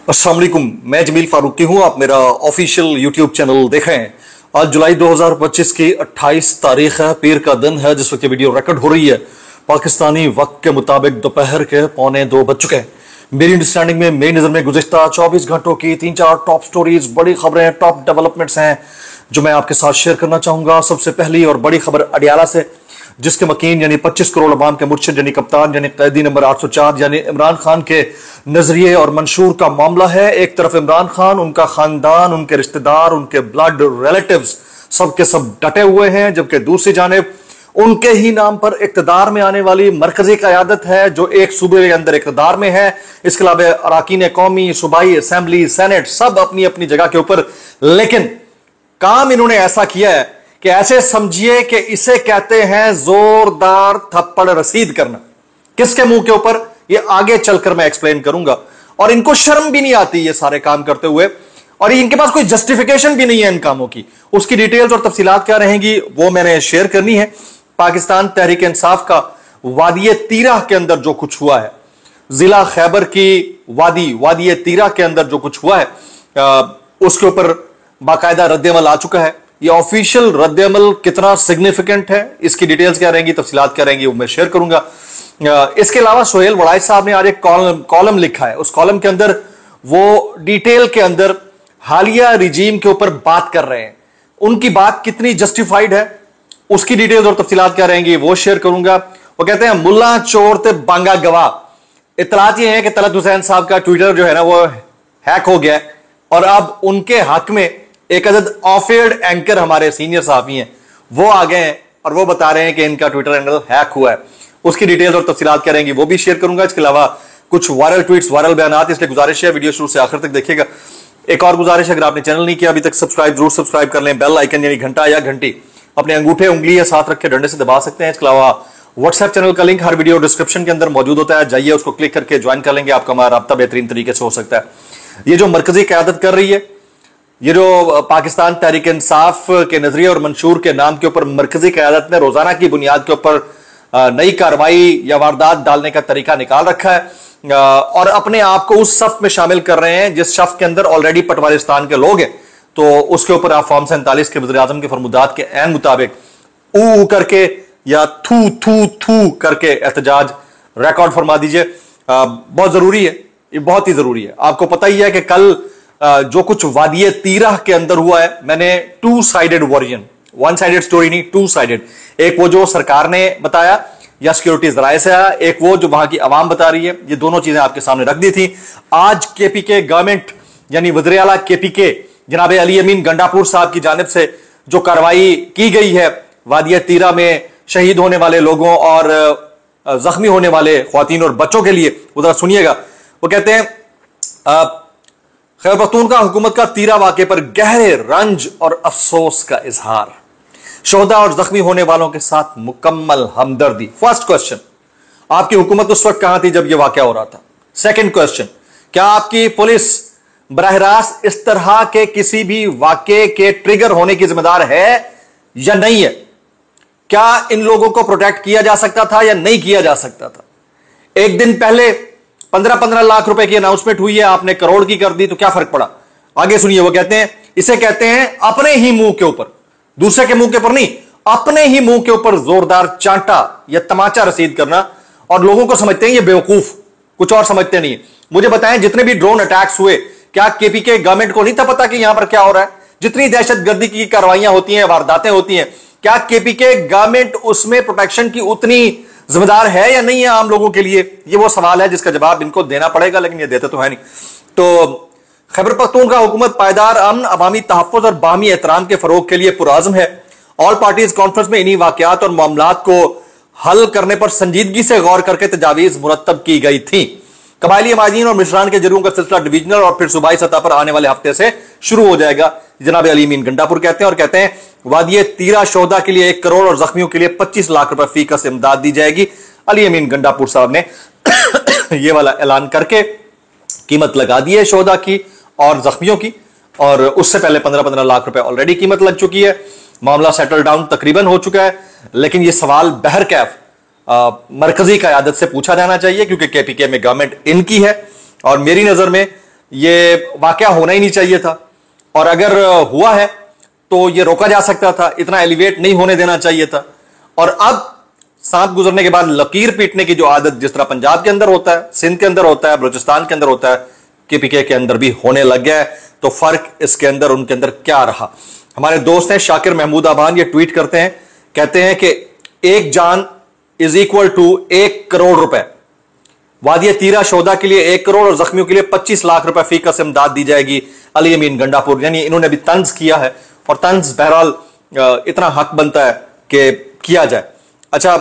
अस्सलाम वालेकुम, मैं जमील फारूकी हूं। आप मेरा ऑफिशियल यूट्यूब चैनल देखें। आज जुलाई 2025 की 28 तारीख है, पीर का दिन है जिस वक्त ये वीडियो रिकॉर्ड हो रही है। पाकिस्तानी वक्त के मुताबिक दोपहर के 1:45 बज चुके हैं। मेरी अंडरस्टैंडिंग में, मेरी नजर में गुज़िश्ता 24 घंटों की 3-4 टॉप स्टोरीज, बड़ी खबरें, टॉप डेवलपमेंट्स हैं जो मैं आपके साथ शेयर करना चाहूंगा। सबसे पहली और बड़ी खबर अडियाला से, जिसके मकीन यानी 25 करोड़ अवाम के मुर्शिद यानी कप्तान यानी कैदी नंबर 804 यानी इमरान खान के नजरिए और मंशूर का मामला है। एक तरफ इमरान खान, उनका खानदान, उनके रिश्तेदार, उनके ब्लड रिलेटिव्स सब के सब डटे हुए हैं, जबकि दूसरी जानिब उनके ही नाम पर इक्तदार में आने वाली मरकजी क़यादत है जो एक सूबे के अंदर इक्तदार में है। इसके अलावा अराकीन कौमी, सूबाई असेंबली, सेनेट सब अपनी अपनी जगह के ऊपर, लेकिन काम इन्होंने ऐसा किया है कि ऐसे समझिए कि इसे कहते हैं जोरदार थप्पड़ रसीद करना। किसके मुंह के ऊपर, ये आगे चलकर मैं एक्सप्लेन करूंगा। और इनको शर्म भी नहीं आती ये सारे काम करते हुए, और इनके पास कोई जस्टिफिकेशन भी नहीं है इन कामों की। उसकी डिटेल्स और तफसीलात क्या रहेंगी वो मैंने शेयर करनी है। पाकिस्तान तहरीक इंसाफ का वादी तीरा के अंदर जो कुछ हुआ है, जिला खैबर की वादी तीरा के अंदर जो कुछ हुआ है, उसके ऊपर बाकायदा रद्दअमल आ चुका है। ये ऑफिशियल रद्दअमल कितना सिग्निफिकेंट है, इसकी डिटेल्स क्या रहेंगी, तफसीलात क्या रहेंगी वो मैं शेयर करूंगा। इसके अलावा सोहेल वड़ाइच साहब ने आज एक कॉलम लिखा है। उस कॉलम के अंदर वो डिटेल के अंदर हालिया रिजीम के ऊपर बात कर रहे हैं। उनकी बात कितनी जस्टिफाइड है, उसकी डिटेल्स और तफसीलात क्या रहेंगी वो शेयर करूंगा। वो कहते हैं मुल्ला चोर ते बांगा गवाह। इतलात ये है कि तलत हुसैन साहब का ट्विटर जो है ना वो हैक हो गया है, और अब उनके हक में एक अदद ऑफ एयर एंकर हमारे सीनियर साहबी हैं, वो आ गए हैं और वो बता रहे हैं कि इनका ट्विटर हैंडल हैक हुआ है। उसकी डिटेल्स और तफसीलात क्या रहेंगी वो भी शेयर करूंगा। इसके अलावा कुछ वायरल ट्वीट्स, वायरल बयानात, इसलिए गुजारिश है वीडियो शुरू से आखिर तक देखिएगा। एक और गुजारिश, अगर आपने चैनल नहीं किया अभी तक सब्सक्राइब जरूर सब्सक्राइब कर लें। बेल आइकन यानी घंटा या घंटी अपने अंगूठे उंगली या साथ रख के डंडे से दबा सकते हैं। इसके अलावा व्हाट्सएप चैनल का लिंक हर वीडियो डिस्क्रिप्शन के अंदर मौजूद होता है, जाइए उसको क्लिक करके ज्वाइन कर लेंगे, आपका हमारा राब्ता बेहतरीन तरीके से हो सकता है। ये जो मरकजी क़यादत कर रही है, ये जो पाकिस्तान तहरीक इंसाफ के नजरिए और मंशूर के नाम के ऊपर मरकजी क़यादत ने रोजाना की बुनियाद के ऊपर नई कार्रवाई या वारदात डालने का तरीका निकाल रखा है, और अपने आप को उस सफ में शामिल कर रहे हैं जिस सफ के अंदर ऑलरेडी पटवारिस्तान के लोग हैं। तो उसके ऊपर आप फॉर्म 47 के वज़ीर आज़म के फरमुदात के ऐन मुताबिक ऊ करके या थू थू थू करके एहतजाज रिकॉर्ड फरमा दीजिए। बहुत जरूरी है, ये बहुत ही जरूरी है। आपको पता ही है कि कल जो कुछ वादी तीरा के अंदर हुआ है, मैंने 2 साइडेड वर्जन, 1 साइडेड स्टोरी नहीं, 2 साइडेड, एक वो जो सरकार ने बताया या सिक्योरिटी जराये से आया, एक वो जो वहां की आवाम बता रही है। ये दोनों चीजें आपके सामने रख दी थी। आज केपीके गवर्नमेंट यानी वज़ीर आला केपीके जनाब अली अमीन गंडापुर साहब की जानिब से जो कार्रवाई की गई है वादी तीरा में शहीद होने वाले लोगों और जख्मी होने वाले ख्वातीन और बच्चों के लिए, वो जरा सुनिएगा। वो कहते हैं खैबर पख्तूनख्वा हुकूमत का तीरा वाक़े पर गहरे रंज और अफसोस का इजहार, शोहदा और जख्मी होने वालों के साथ मुकम्मल हमदर्दी। फर्स्ट क्वेश्चन, आपकी हुकूमत उस वक्त कहां थी जब यह वाक़या हो रहा था? सेकंड क्वेश्चन, क्या आपकी पुलिस बराह रास्त इस तरह के किसी भी वाक़े के ट्रिगर होने की जिम्मेदार है या नहीं है? क्या इन लोगों को प्रोटेक्ट किया जा सकता था या नहीं किया जा सकता था? एक दिन पहले 15-15 लाख रुपए की अनाउंसमेंट हुई है, आपने करोड़ की कर दी, तो क्या फर्क पड़ा? आगे सुनिए, वो कहते हैं, इसे कहते हैं अपने ही मुंह के ऊपर, दूसरे के मुंह के ऊपर नहीं, अपने ही मुंह के ऊपर जोरदार चांटा या तमाचा रसीद करना। और लोगों को समझते हैं ये बेवकूफ, कुछ और समझते नहीं। मुझे बताएं, जितने भी ड्रोन अटैक्स हुए, क्या केपीके गवर्नमेंट को नहीं था पता कि यहां पर क्या हो रहा है? जितनी दहशतगर्दी की कार्रवाइयां होती हैं, वारदातें होती हैं, क्या केपीके गवर्नमेंट उसमें प्रोटेक्शन की उतनी जिम्मेदार है या नहीं है आम लोगों के लिए? ये वो सवाल है जिसका जवाब इनको देना पड़ेगा, लेकिन ये देते तो है नहीं। तो खैबर पख्तूनख्वा हुकूमत पायदार अमन, अवामी तहफ़्फ़ुज़ और बाहमी एहतराम के फरोग के लिए पुरआज़्म है। ऑल पार्टीज कॉन्फ्रेंस में इन्हीं वाक़यात और मामलात को हल करने पर संजीदगी से गौर करके तजावीज़ मुरत्तब की गई थी। कबायली माजीन और मिशरान के जरियों का सिलसिला डिवीजनल और फिर सूबाई सतह पर आने वाले हफ्ते से शुरू हो जाएगा, जनाब अली अमीन गंडापुर कहते हैं। और कहते हैं वादी तीरा शोहदा के लिए 1 करोड़ और जख्मियों के लिए 25 लाख रुपए फी का इमदाद दी जाएगी। अली अमीन गंडापुर साहब ने यह वाला ऐलान करके कीमत लगा दी है शोहदा की और जख्मियों की, और उससे पहले 15-15 लाख रुपए ऑलरेडी कीमत लग चुकी है। मामला सेटल डाउन तकरीबन हो चुका है, लेकिन यह सवाल बहरकैफ मरकजी क़यादत से पूछा जाना चाहिए, क्योंकि केपीके में गवर्नमेंट इनकी है। और मेरी नजर में ये वाकया होना ही नहीं चाहिए था, और अगर हुआ है तो ये रोका जा सकता था, इतना एलिवेट नहीं होने देना चाहिए था। और अब सांप गुजरने के बाद लकीर पीटने की जो आदत जिस तरह पंजाब के अंदर होता है, सिंध के अंदर होता है, बलूचिस्तान के अंदर होता है, केपीके के अंदर भी होने लग गया है। तो फर्क इसके अंदर उनके अंदर क्या रहा? हमारे दोस्त हैं शाकिर महमूद आबान, ये ट्वीट करते हैं, कहते हैं कि एक जान इज इक्वल टू 1 करोड़ रुपए। वादिया तीरा शोदा के लिए 1 करोड़ और जख्मियों के लिए 25 लाख रुपए फी कसम इमदाद दी जाएगी। अली अमीन गंडापुर, यानी इन्होंने भी तंज किया है, और तंज बहरहाल इतना हक बनता है कि किया जाए। अच्छा,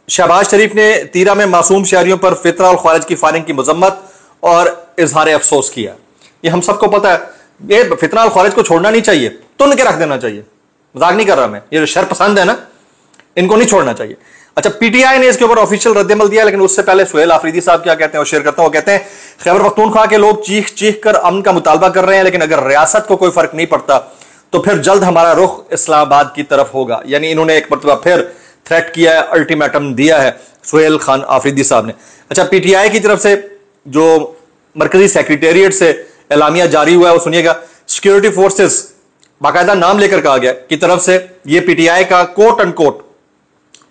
शहबाज शरीफ ने तीरा में मासूम शहरियों पर फितरा और ख्वारिज की फायरिंग की मजम्मत और इजहार अफसोस किया। ये हम सबको पता है, ये फितना और ख्वारिज को छोड़ना नहीं चाहिए, तुन के रख देना चाहिए। मजाक नहीं कर रहा मैं, ये जो शर पसंद है ना, इनको नहीं छोड़ना चाहिए। अच्छा, पीटीआई ने इसके ऊपर ऑफिशियल रद्दमल दिया, लेकिन उससे पहले सुहेल आफरीदी साहब क्या कहते हैं और शेयर करता हूं। वो कहते हैं खैबर पख्तूनख्वा के लोग चीख चीख कर अमन का मुतालबा कर रहे हैं, लेकिन अगर रियासत को कोई फर्क नहीं पड़ता तो फिर जल्द हमारा रुख इस्लामाबाद की तरफ होगा। यानी इन्होंने एक मरतबा फिर थ्रेट किया है, अल्टीमेटम दिया है सुहेल खान आफरीदी साहब ने। अच्छा, पीटीआई की तरफ से जो मरकजी सेक्रेटेरिएट से एलामिया जारी हुआ है वो सुनिएगा। सिक्योरिटी फोर्सेस, बाकायदा नाम लेकर कहा गया की तरफ से, ये पीटीआई का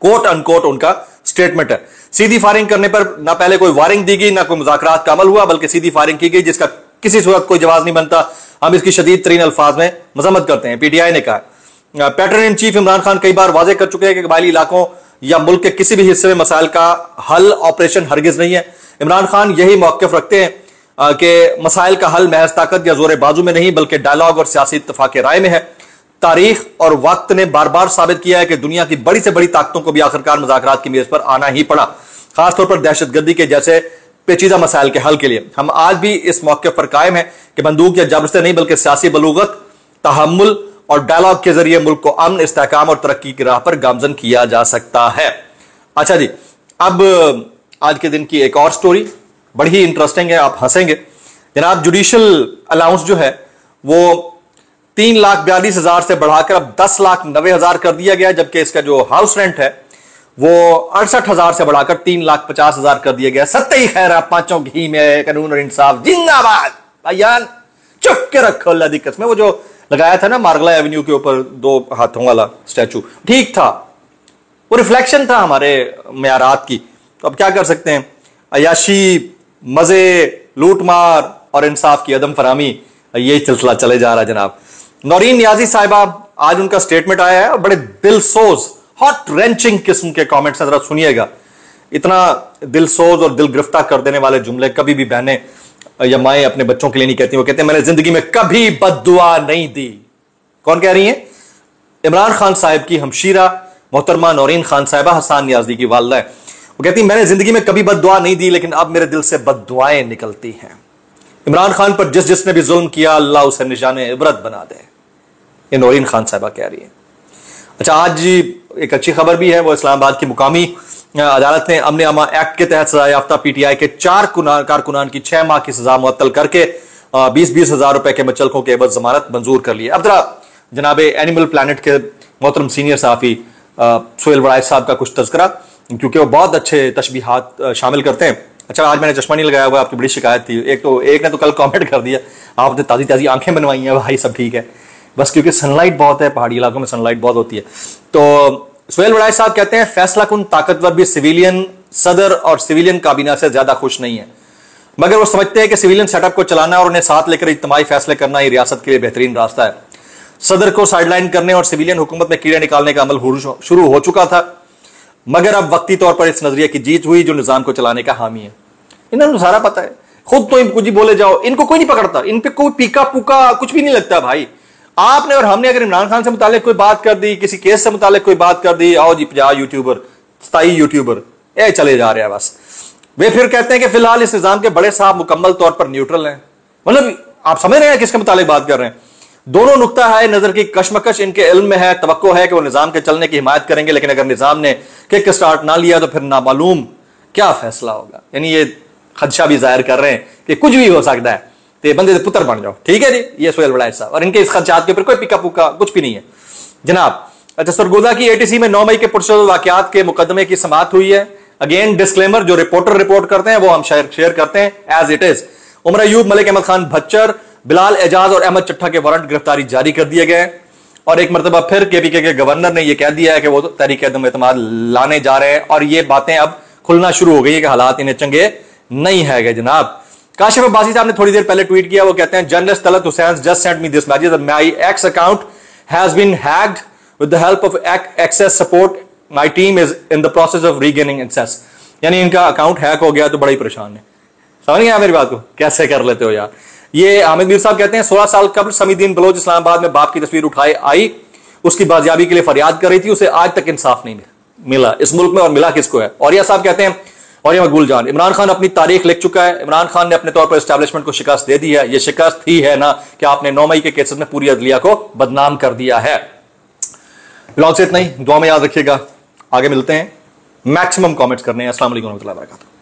कोट अनकोट उनका स्टेटमेंट है। सीधी फायरिंग करने पर ना पहले कोई वार्निंग दी गई, ना कोई मुज़ाकरात का अमल हुआ, बल्कि सीधी फायरिंग की गई जिसका किसी सूरत कोई जवाब नहीं बनता। हम इसकी शदीद तरीन अल्फाज में मजम्मत करते हैं, पीटीआई ने कहा। Pattern in chief Imran Khan कई बार वाजे कर चुके हैं कि कबायली इलाकों या मुल्क के किसी भी हिस्से में मसाइल का हल ऑपरेशन हरगिज नहीं है। इमरान खान यही मौक़िफ़ रखते हैं कि मसाइल का हल महज ताकत या जोर बाजू में नहीं, बल्कि डायलॉग और सियासी इत्तफाक राय में है। तारीख और वक्त ने बार बार साबित किया है कि दुनिया की बड़ी से बड़ी ताकतों को भी आखिरकार मुज़ाकरात की मेज पर आना ही पड़ा, खासतौर पर दहशतगर्दी के जैसे पेचीदा मसाइल के हल के लिए। हम आज भी इस मौके पर कायम है कि बंदूक या जबर से नहीं, बल्कि सियासी बलूगत, तहम्मुल और डायलॉग के जरिए मुल्क को अमन, इस्तेहकाम और तरक्की की राह पर गामजन किया जा सकता है। अच्छा जी, अब आज के दिन की एक और स्टोरी बड़ी ही इंटरेस्टिंग है, आप हंसेंगे। जनाब, जुडिशल अलाउंस जो है वो 3,42,000 से बढ़ाकर अब 10,90,000 कर दिया गया, जबकि इसका जो हाउस रेंट है वो 68,000 से बढ़ाकर 3,50,000 कर दिया गया। सत्य ही खैर, आप पांचों घी में कानून और इंसाफ जिंदाबाद। भाईजान चुप के रखो, अल्लाह दी कसम। वो जो लगाया था ना मार्गला एवेन्यू के ऊपर 2 हाथों वाला स्टैचू, ठीक था, वो रिफ्लेक्शन था हमारे मयारात की। तो अब क्या कर सकते हैं, अयाशी, मजे, लूटमार और इंसाफ की अदम फरामी, यही सिलसिला चले जा रहा है जनाब। नौरीन नियाजी साहिबा, आज उनका स्टेटमेंट आया है और बड़े दिलसोज, हॉट रेंचिंग किस्म के कमेंट्स हैं, जरा सुनिएगा। इतना दिलसोज और दिल गिरफ्तार कर देने वाले जुमले कभी भी बहनें या माएं अपने बच्चों के लिए नहीं कहती। वो कहते हैं मैंने जिंदगी में कभी बद्दुआ नहीं दी। कौन कह रही है? इमरान खान साहब की हमशीरा मोहतरमा नौरीन खान साहिबा, हसन नियाजी की वालदा है। वो कहती मैंने जिंदगी में कभी बद्दुआ नहीं दी, लेकिन अब मेरे दिल से बद्दुआएं निकलती हैं। इमरान खान पर जिसने भी जुल्म किया, अल्लाह उसे निशाने इबरत बना दे। ये नौरीन खान साहिबा कह रही है। अच्छा, आज एक अच्छी खबर भी है, वो इस्लामाबाद की मुकामी अदालत ने अमन अमा एक्ट के तहत सजा याफ्ता पीटीआई के 4 कारकुनान की 6 माह की सजा मुअत्तल करके 20-20 हजार रुपए के मचलकों के एवज जमानत मंजूर कर ली। अब जरा जनाब एनिमल प्लानट के मोहतरम सीनियर सहाफी सुहेल वड़ाइच साहब का कुछ तज़किरा, क्योंकि वो बहुत अच्छे तशबीहात शामिल करते हैं। अच्छा, आज मैंने चश्मा नहीं लगाया हुआ, आपकी बड़ी शिकायत थी। एक ने तो कल कमेंट कर दिया, आपने ताज़ी ताज़ी आंखें बनवाई हैं। भाई सब ठीक है, बस क्योंकि सनलाइट बहुत है, पहाड़ी इलाकों में सनलाइट बहुत होती है। तो सुहेल वड़ाइच साहब कहते हैं फैसला कुन ताकतवर भी सिविलियन सदर और सिविलियन काबीना से ज्यादा खुश नहीं है, मगर वो समझते हैं कि सिविलियन सेटअप को चलाना और उन्हें साथ लेकर इज्तिमाई फैसले करना ही रियासत के लिए बेहतरीन रास्ता है। सदर को साइडलाइन करने और सिविलियन हुकूमत में कीड़े निकालने का अमल शुरू हो चुका था, मगर अब वक्ती तौर पर इस नजरिए की जीत हुई जो निजाम को चलाने का हामी है। इन्हें सारा पता है, खुद तो कुछ ही बोले जाओ, इनको कोई नहीं पकड़ता, इन पे कोई पीका पुका कुछ भी नहीं लगता। भाई आपने और हमने अगर इमरान खान से मुतालिक कोई बात कर दी, किसी केस से मुतालिक कोई बात कर दी, आओ जी 50 यूट्यूबर, 27 यूट्यूबर ये चले जा रहे हैं बस। वे फिर कहते हैं कि फिलहाल इस निजाम के बड़े साहब मुकम्मल तौर पर न्यूट्रल हैं। मतलब आप समझ रहे हैं किसके मुतालिक बात कर रहे हैं। दोनों नुक्ता है नजर की कशमकश इनके इल्म में है। तवक्को है कि वो निजाम के चलने की हिमायत करेंगे, लेकिन अगर निजाम ने किक स्टार्ट ना लिया तो फिर नामालूम क्या फैसला होगा। यानी ये खदशा भी जाहिर कर रहे हैं कि कुछ भी हो सकता है, तो बंदे से पुत्र बन जाओ। ठीक है जी, ये सुहेल वड़ाइच साहब, और इनके इस खदशात के ऊपर कोई पिका पुका कुछ भी नहीं है जनाब। अच्छा, सरगोदा की एटीसी में 9 मई के पुरशद वाकयात के मुकदमे की समाअत हुई है। अगेन डिस्क्लेमर, जो रिपोर्टर रिपोर्ट करते हैं वो हम शेयर करते हैं as it is. Umar Ayub, Malik Ahmad Khan Bhachar, Bilal Ejaz और अहमद चट्ठा के वारंट गिरफ्तारी जारी कर दिए गए। और एक मरतबा फिर केपीके के गवर्नर ने यह कह दिया है कि वो तहरीक अदम एतमाद लाने जा रहे हैं और ये बातें अब खुलना शुरू हो गई है कि हालात इन्हें चंगे नहीं है जनाब। काशिफ अब्बासी साहब ने थोड़ी देर पहले ट्वीट किया, वो कहते हैं journalist Talat Hussain just sent me this message, my X account has been hacked with the help of access support, my team is in the process of regaining access. यानी इनका अकाउंट हैक हो गया तो बड़ा ही परेशान है। समझ गया मेरी बात को, कैसे कर लेते हो यार। ये हामिद मीर साहब कहते हैं 16 साल कबल समीदीन बलोच इस्लामाबाद में बाप की तस्वीर उठाए आई, उसकी बाजियाबी के लिए फरियाद कर रही थी, उसे आज तक इंसाफ नहीं मिला इस मुल्क में, और मिला किसको है। और यह साहब कहते हैं, और ये मकबूल जान, इमरान खान अपनी तारीख लिख चुका है। इमरान खान ने अपने तौर पर एस्टैब्लिशमेंट को शिकस्त दे दी है। यह शिकस्त ही है ना कि आपने 9 मई के केसेस में पूरी अदलिया को बदनाम कर दिया है। ब्लॉग से इतना ही, दुआ में याद रखिएगा। आगे मिलते हैं, मैक्सिमम कमेंट्स करने हैं। अस्सलाम वालेकुम रहमतुल्लाहि व बरकातहू।